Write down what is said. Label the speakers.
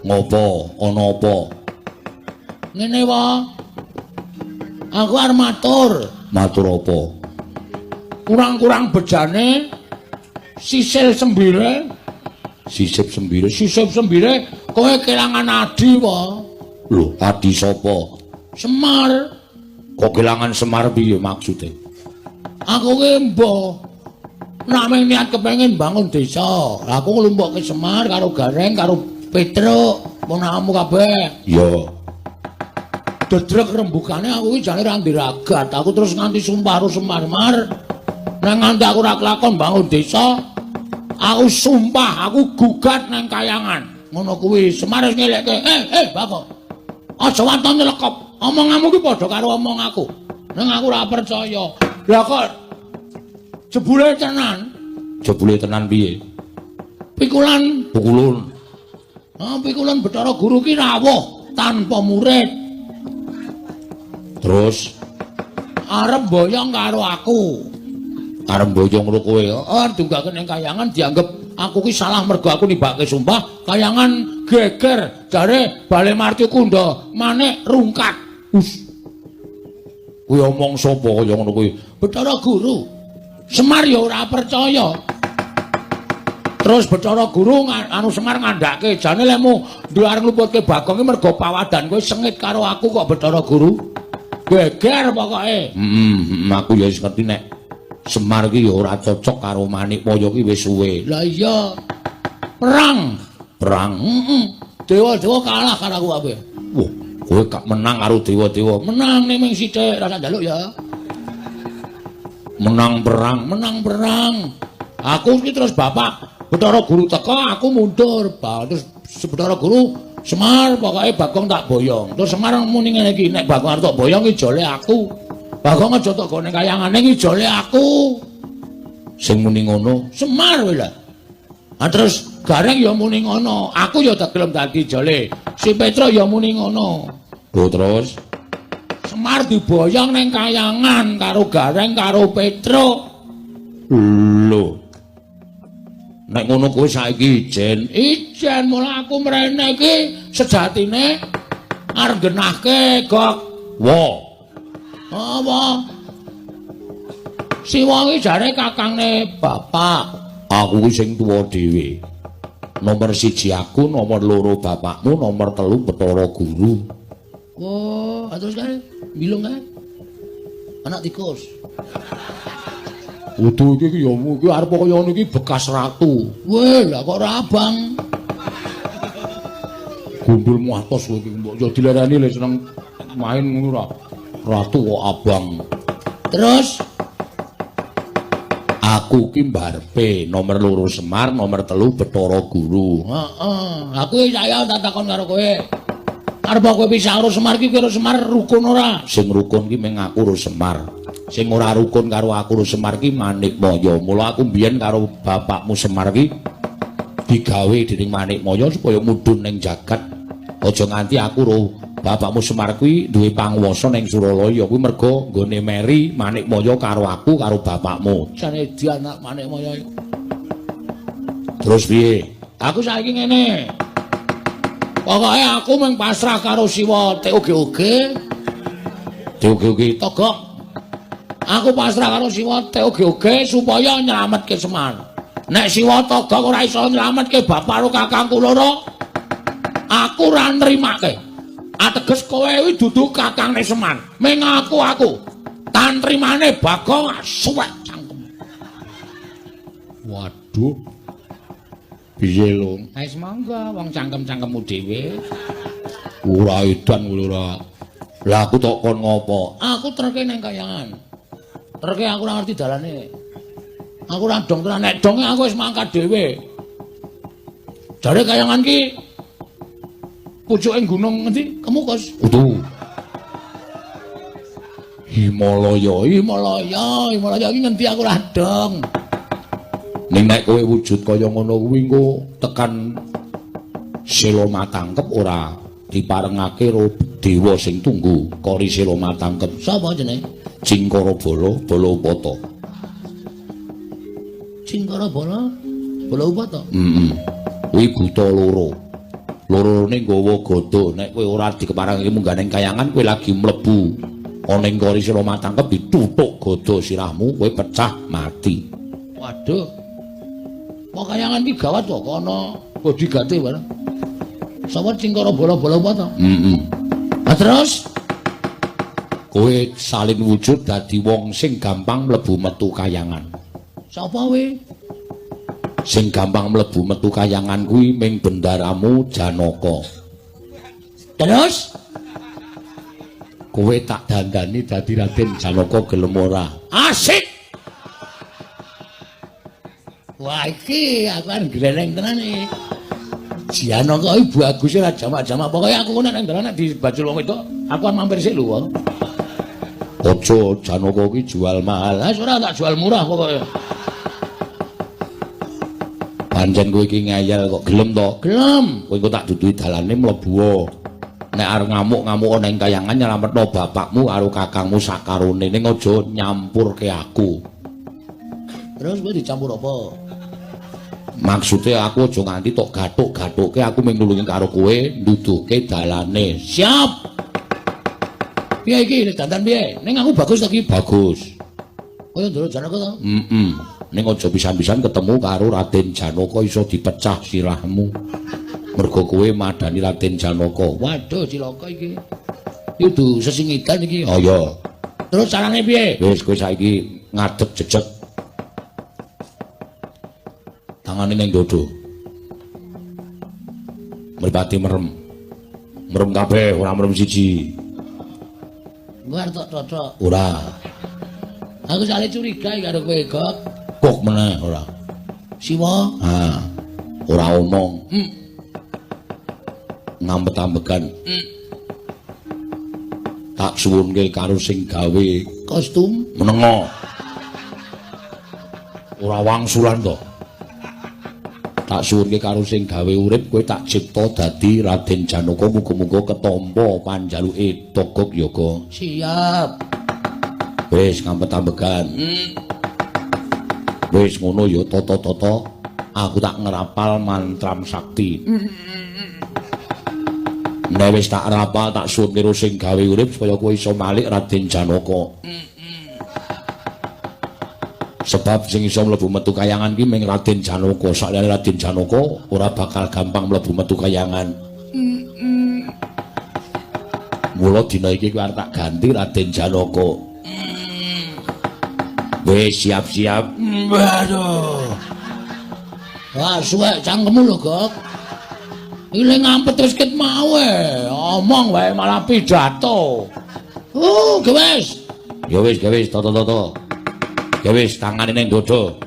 Speaker 1: Ngopo? Ana apa?
Speaker 2: Ngene wae. Aku arep matur.
Speaker 1: Matur apa?
Speaker 2: Kurang-kurang bejane sisil sembire.
Speaker 1: Sisip sembire.
Speaker 2: Sisip sembire kowe kelangan adi wae.
Speaker 1: Lho, adi sapa?
Speaker 2: Semar.
Speaker 1: Kok kelangan Semar piye maksude?
Speaker 2: Aku ki mbah nameng niat kepengin bangun desa. Aku nglumpukke Semar karo Gareng karo Petruk, ponakamu kabeh.
Speaker 1: Ya.
Speaker 2: Dedrek rembukane aku iki jane ra ndiragat. Aku terus nganti sumpah karo Semar-mar. Nang nganti aku ra kelakon bangun desa, aku sumpah aku gugat nang kayangan. Ngono kuwi Semar wis ngelekke. Bakok. Aja wanton nyelekop. Omonganmu ki padha karo omong aku. Nang aku ora percaya. Lah kok jebule tenan?
Speaker 1: Jebule tenan piye?
Speaker 2: Pikulan.
Speaker 1: Pukulun.
Speaker 2: Pikulan Bathara Guru ki rawuh tanpa murid.
Speaker 1: Terus
Speaker 2: Arep boyong karo aku.
Speaker 1: arep boyong karo kowe.
Speaker 2: Dunggake ning kayangan dianggep aku ki salah mergo aku nimbake sumpah. Kayangan geger jare Bale Marti Kunda manik rungkat.
Speaker 1: Kuwi omong sapa kaya ngono kuwi?
Speaker 2: Bathara Guru. Semar ya ora percaya. Terus Bathara Guru Semar ngandhake jane lekmu duwe arep ngluputke Bagong ki mergo pawadan kowe sengit karo aku kok Bathara Guru. Geger pokoke.
Speaker 1: Aku ya wis ngerti nek Semar ki ya ora cocok karo Manikmaya ki wis suwe.
Speaker 2: Lah iya. Perang. Dewa-dewa kalah karo aku kabeh.
Speaker 1: Wah, kowe gak menang karo dewa-dewa.
Speaker 2: Menang ning ming sithik rasa njaluk ya.
Speaker 1: Menang perang.
Speaker 2: Aku iki terus bapak Bathara Guru teko, aku mundur. Terus Bathara Guru Semar pokoke Bagong tak boyong. Terus Semar muni ngene iki, nek Bagong arep tak boyong iki jole aku. Bagong aja tak gone kayangane iki jole aku.
Speaker 1: Sing muni ngono
Speaker 2: Semar wae lah. Terus Gareng ya muni ngono, aku ya tak gelem dadi jole. Si Petruk ya muni ngono.
Speaker 1: Terus
Speaker 2: Semar diboyong ning kayangan karo Gareng karo Petruk.
Speaker 1: lho. Nek ngono kowe saiki ijen
Speaker 2: mula aku mrene iki sejatine arep genahke Gok. Apa? Siwa iki jare kakangne bapak.
Speaker 1: Aku ki sing tuwa dhewe. Nomor 1 aku, nomor 2 bapakmu, nomor 3 Bathara Guru.
Speaker 2: Terus kan bilung kan? Anak tikus.
Speaker 1: Udu iki ya iki arep kaya ngono iki bekas ratu.
Speaker 2: Weh, lah kok ora abang.
Speaker 1: Gundulmu atos kowe iki mbok ya dilereni lek seneng main ngono ora. Ratu kok abang.
Speaker 2: Terus
Speaker 1: aku ki mbarepe nomor 2 Semar, nomor 3 Bathara Guru.
Speaker 2: Aku saya tak takon karo kowe. Arep kowe pisah karo Semar ki karo Semar rukun ora?
Speaker 1: Sing rukun ki mung aku karo Semar. Sing ora rukun karo aku karo Semar ki Manikmaya. Mula aku mbiyen karo bapakmu Semar ki digawe dening Manikmaya supaya mudhun ning jagat. Aja nganti aku karo bapakmu Semar kuwi duwe panguwasa ning Suralaya kuwi mergo nggone meri Manikmaya karo aku karo bapakmu.
Speaker 2: Jane di anak Manikmaya iku.
Speaker 1: Terus piye?
Speaker 2: Aku saiki ngene. Pokoke aku mung pasrah karo Siwa TOGOG. Togok. Aku pasrah karo Siwa TOGOG supaya nyelametke Semar. Nek Siwa Togok ora iso nyelametke bapak karo kakangku loro, aku ora nrimake. Ateges kowe kuwi dudu kakangne Semar. Ming aku. Tan trimane Bagong suwek cangkem.
Speaker 1: Waduh. Piye lho?
Speaker 2: Wis monggo wong cangkem-cangkemmu dhewe.
Speaker 1: Ora edan kuwi ora. Lah aku tok kon ngopo?
Speaker 2: Aku treke ning kayangan. Treke aku ora ngerti dalane. Aku ora dong tenan nek donge aku wis mangkat dhewe. Jare kayangan ki pucuke gunung ngendi? Kemukus.
Speaker 1: Utuh. Himalaya iki
Speaker 2: ngendi aku ora dong.
Speaker 1: Ning nek kowe wujud kaya ngono kuwi engko tekan Sela Matangkep ora diparengake karo dewa sing tunggu Kori Sela Matangkep.
Speaker 2: Sapa jenenge?
Speaker 1: Cingkara Bala, Balapata.
Speaker 2: Cingkara Bala, Balapata.
Speaker 1: Kuwi buta loro. lorone nggawa godho nek kowe ora dikeparang iki munggah ning kayangan kowe lagi mlebu ana ing kori sira matangkep dituthuk godho sirahmu kowe pecah mati.
Speaker 2: Waduh. Kok kayangan iki gawat kok ana bodigate bareng. Sawet cingkara bola-bola apa to? Terus
Speaker 1: kowe salin wujud dadi wong sing gampang mlebu metu kayangan.
Speaker 2: Sapa kowe?
Speaker 1: Sing gampang mlebu metu kayangan kuwi ming bendaramu Janaka.
Speaker 2: Terus
Speaker 1: kowe tak dandani dadi Raden Janaka gelem ora?
Speaker 2: asik. Wah iki aku kan gleneng tenan iki. Janaka iki bagus ora jamak-jamak. Pokoke aku nek nang dalan di bajul wong itu, aku kan mampir sik lho.
Speaker 1: Aja Janaka iki jual mahal.
Speaker 2: Lah ora tak jual murah pokoke.
Speaker 1: Pancen kowe iki ngeyel kok gelem to?
Speaker 2: Gelem.
Speaker 1: Kowe engko tak duduhi dalane mlebu. Nek arep ngamuk-ngamuk ana ing kayangan nyelametno bapakmu karo kakangmu sakarone ning aja nyampurke aku.
Speaker 2: Terus kowe dicampur apa?
Speaker 1: Maksudnya aku aja nganti tok gathuk-gathuke aku mung nulungi karo kowe nduduhke dalane.
Speaker 2: Siap. Piye iki dandan piye? Ning aku bagus to iki?
Speaker 1: Bagus.
Speaker 2: Kaya ndoro Janaka to?
Speaker 1: Ning aja pisan-pisan ketemu karo Raden Janaka iso dipecah sirahmu. Mergo kowe madani Raden Janaka.
Speaker 2: Waduh cilaka iki. Itu sesingitan iki.
Speaker 1: Oh iya.
Speaker 2: Terus carane piye?
Speaker 1: Wis kowe saiki ngadeg jejeg. Tangane ning dodo. Mripate merem. Merem kabeh, ora merem siji.
Speaker 2: Luar tok.
Speaker 1: Ora.
Speaker 2: Aku sale curiga karo kowe, Gok.
Speaker 1: Kok meneh ora.
Speaker 2: Siwa?
Speaker 1: Ora omong. Ngambet-ambekan. Tak suwunke karo sing gawe
Speaker 2: Kostum
Speaker 1: menengo. Ora wangsulan to. Tak suwunke karo sing gawe urip kowe tak cipta dadi Raden Janaka muga-muga ketampa panjaluke Togog Yoga.
Speaker 2: siap.
Speaker 1: Wis ngambet-ambekan. Wis ngono ya tata-tata aku tak ngerapal mantram sakti. Nek wis tak rapal tak suwun karo sing gawe urip supaya kowe iso malik Raden Janaka. Sebab sing iso mlebu metu kayangan ki mung Raden Janaka. Sakjane Raden Janaka ora bakal gampang mlebu metu kayangan. Mula dina iki kowe arep tak ganti Raden Janaka. Wis siap-siap.
Speaker 2: Waduh. Wah, suwek cangkemmu lho, Gok. Iki le ngampet terus ket mau omong wae malah pidato. Gewes.
Speaker 1: Ya wis, tata-tata. Ya wis, tangane ning dodo.